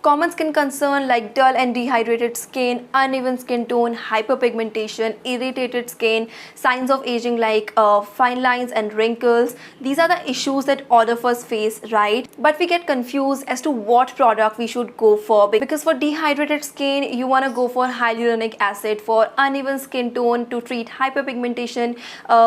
Common skin concern like dull and dehydrated skin, uneven skin tone, hyperpigmentation, irritated skin, signs of aging like fine lines and wrinkles. These are the issues that all of us face, right? But we get confused as to what product we should go for, because for dehydrated skin, you want to go for hyaluronic acid. For uneven skin tone, to treat hyperpigmentation,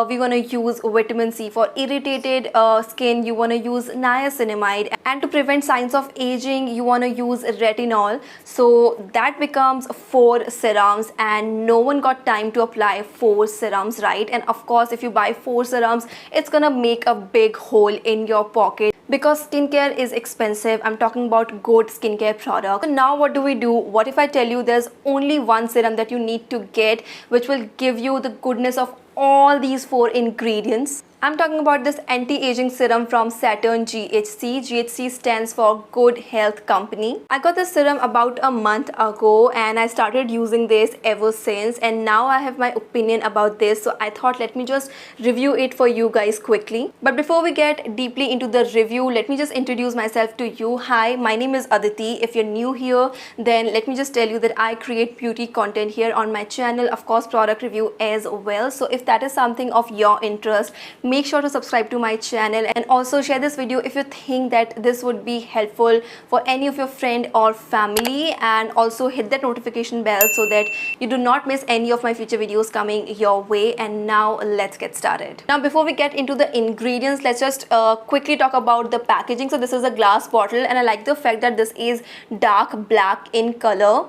we want to use vitamin C. For irritated skin, you want to use niacinamide. And to prevent signs of aging, you want to use retinol. So that becomes 4 serums, and no one got time to apply 4 serums, right? And of course, if you buy 4 serums, it's gonna make a big hole in your pocket, because skincare is expensive. I'm talking about good skincare products. So now what do we do? What if I tell you there's only one serum that you need to get, which will give you the goodness of all these 4 ingredients? I'm talking about this anti-aging serum from Saturn, GHC. GHC stands for Good Health Company. I got this serum about a month ago and I started using this ever since, and now I have my opinion about this, so I thought let me just review it for you guys quickly. But before we get deeply into the review, let me just introduce myself to you. Hi, my name is Aditi. If you're new here, then let me just tell you that I create beauty content here on my channel, of course product review as well. So if that is something of your interest, make sure to subscribe to my channel, and also share this video if you think that this would be helpful for any of your friend or family, and also hit that notification bell so that you do not miss any of my future videos coming your way. And now let's get started. Now before we get into the ingredients, let's just quickly talk about the packaging. So this is a glass bottle, and I like the fact that this is dark black in color.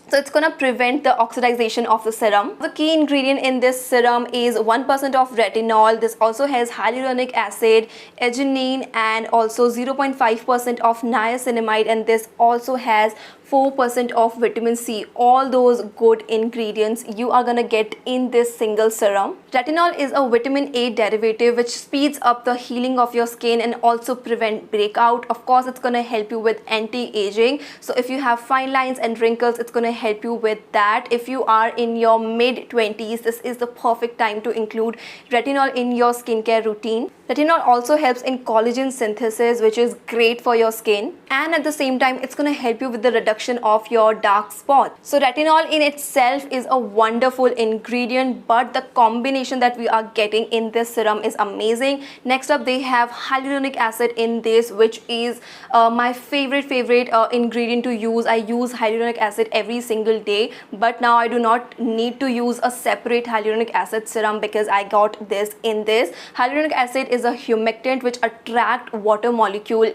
So it's gonna prevent the oxidization of the serum. The key ingredient in this serum is 1% of retinol. This also has hyaluronic acid, arginine, and also 0.5% of niacinamide, and this also has 4% of vitamin C. All those good ingredients you are gonna get in this single serum. Retinol is a vitamin A derivative which speeds up the healing of your skin and also prevent breakout. Of course, it's gonna help you with anti-aging. So if you have fine lines and wrinkles, it's gonna help you with that. If you are in your mid-20s, this is the perfect time to include retinol in your skincare routine. Retinol also helps in collagen synthesis, which is great for your skin, and at the same time it's going to help you with the reduction of your dark spots. So retinol in itself is a wonderful ingredient, but the combination that we are getting in this serum is amazing. Next up, they have hyaluronic acid in this, which is my favorite ingredient to use. I use hyaluronic acid every single day, but now I do not need to use a separate hyaluronic acid serum because I got this in this. Hyaluronic acid is a humectant which attracts water molecule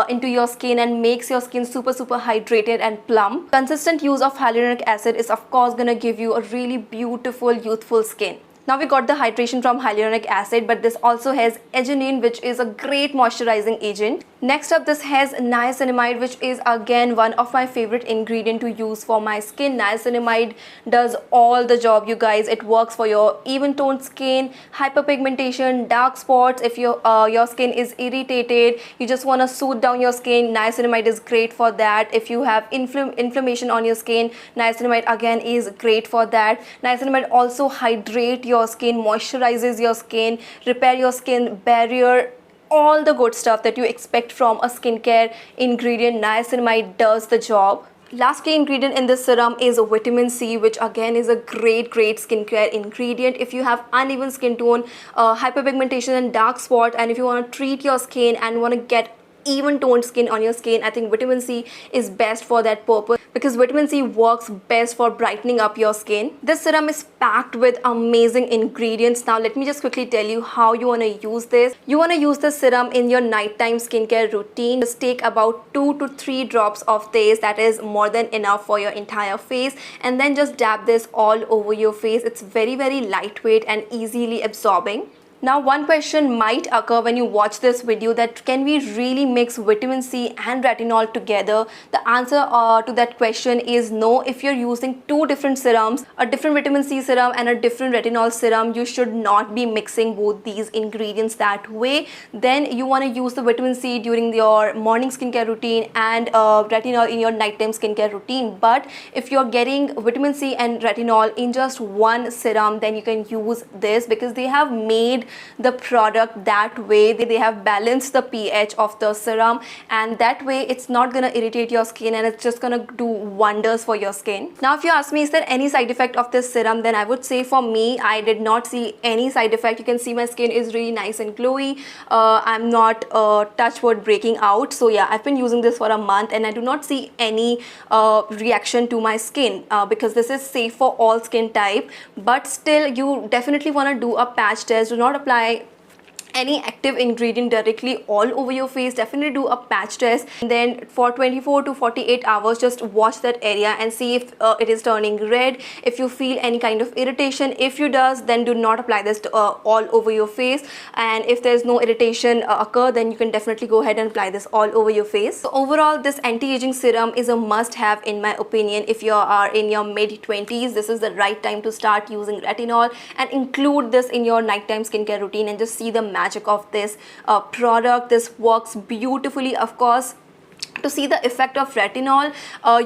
into your skin and makes your skin super hydrated and plump. Consistent use of hyaluronic acid is of course gonna give you a really beautiful youthful skin. Now we got the hydration from hyaluronic acid, but this also has arginine, which is a great moisturizing agent. Next up, this has niacinamide, which is again one of my favorite ingredient to use for my skin. Niacinamide does all the job, you guys. It works for your even toned skin, hyperpigmentation, dark spots. If your skin is irritated, you just want to soothe down your skin, niacinamide is great for that. If you have inflammation on your skin, niacinamide again is great for that. Niacinamide also hydrate your skin, moisturizes your skin, repair your skin barrier. All the good stuff that you expect from a skincare ingredient, niacinamide does the job. Last key ingredient in this serum is vitamin C, which again is a great skincare ingredient. If you have uneven skin tone, hyperpigmentation and dark spot, and if you want to treat your skin and want to get even toned skin on your skin, I think vitamin C is best for that purpose, because vitamin C works best for brightening up your skin. This serum is packed with amazing ingredients. Now let me just quickly tell you how you want to use this. You want to use this serum in your nighttime skincare routine. Just take about 2 to 3 drops of this. That is more than enough for your entire face, and then just dab this all over your face. It's very lightweight and easily absorbing. Now one question might occur when you watch this video, that can we really mix vitamin C and retinol together? The answer to that question is no. If you're using 2 different serums, a different vitamin C serum and a different retinol serum, you should not be mixing both these ingredients that way. Then you want to use the vitamin C during your morning skincare routine and retinol in your nighttime skincare routine. But if you're getting vitamin C and retinol in just one serum, then you can use this, because they have made the product that way. They have balanced the pH of the serum, and that way it's not gonna irritate your skin and it's just gonna do wonders for your skin. Now if you ask me, is there any side effect of this serum, then I would say for me, I did not see any side effect. You can see my skin is really nice and glowy. I'm not touch wood breaking out. So yeah, I've been using this for a month and I do not see any reaction to my skin because this is safe for all skin type. But still, you definitely want to do a patch test. Do not apply any active ingredient directly all over your face. Definitely do a patch test, and then for 24 to 48 hours just watch that area and see if it is turning red, if you feel any kind of irritation. If you does, then do not apply this all over your face, and if there's no irritation occur, then you can definitely go ahead and apply this all over your face. So overall, this anti-aging serum is a must have in my opinion. If you are in your mid-20s, this is the right time to start using retinol and include this in your nighttime skincare routine and just see the magic of this product. This works beautifully. Of course, to see the effect of retinol,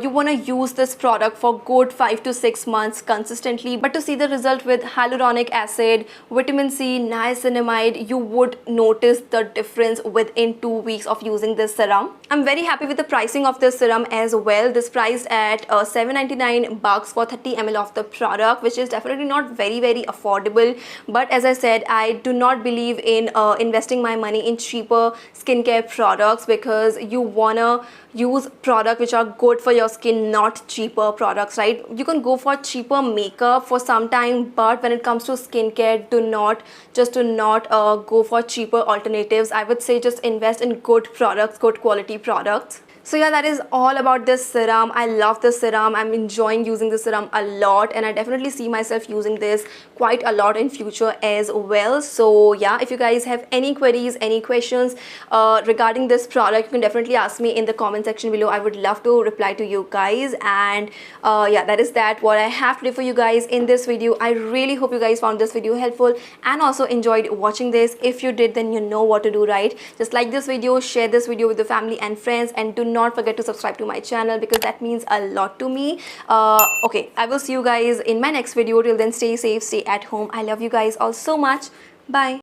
you want to use this product for good 5 to 6 months consistently. But to see the result with hyaluronic acid, vitamin C, niacinamide, you would notice the difference within 2 weeks of using this serum. I'm very happy with the pricing of this serum as well. This priced at $7.99 for 30 ml of the product, which is definitely not very affordable. But as I said, I do not believe in investing my money in cheaper skincare products, because you wanna use products which are good for your skin, not cheaper products, right? You can go for cheaper makeup for some time, but when it comes to skincare, do not go for cheaper alternatives. I would say just invest in good products, good quality products. So yeah, that is all about this serum. I love this serum. I'm enjoying using this serum a lot, and I definitely see myself using this quite a lot in future as well. So yeah, if you guys have any queries, any questions regarding this product, you can definitely ask me in the comment section below. I would love to reply to you guys. And yeah, that is what I have today for you guys in this video. I really hope you guys found this video helpful and also enjoyed watching this. If you did, then you know what to do, right? Just like this video, share this video with your family and friends, and do not forget to subscribe to my channel because that means a lot to me. Okay, I will see you guys in my next video. Till then, stay safe, stay at home. I love you guys all so much. Bye.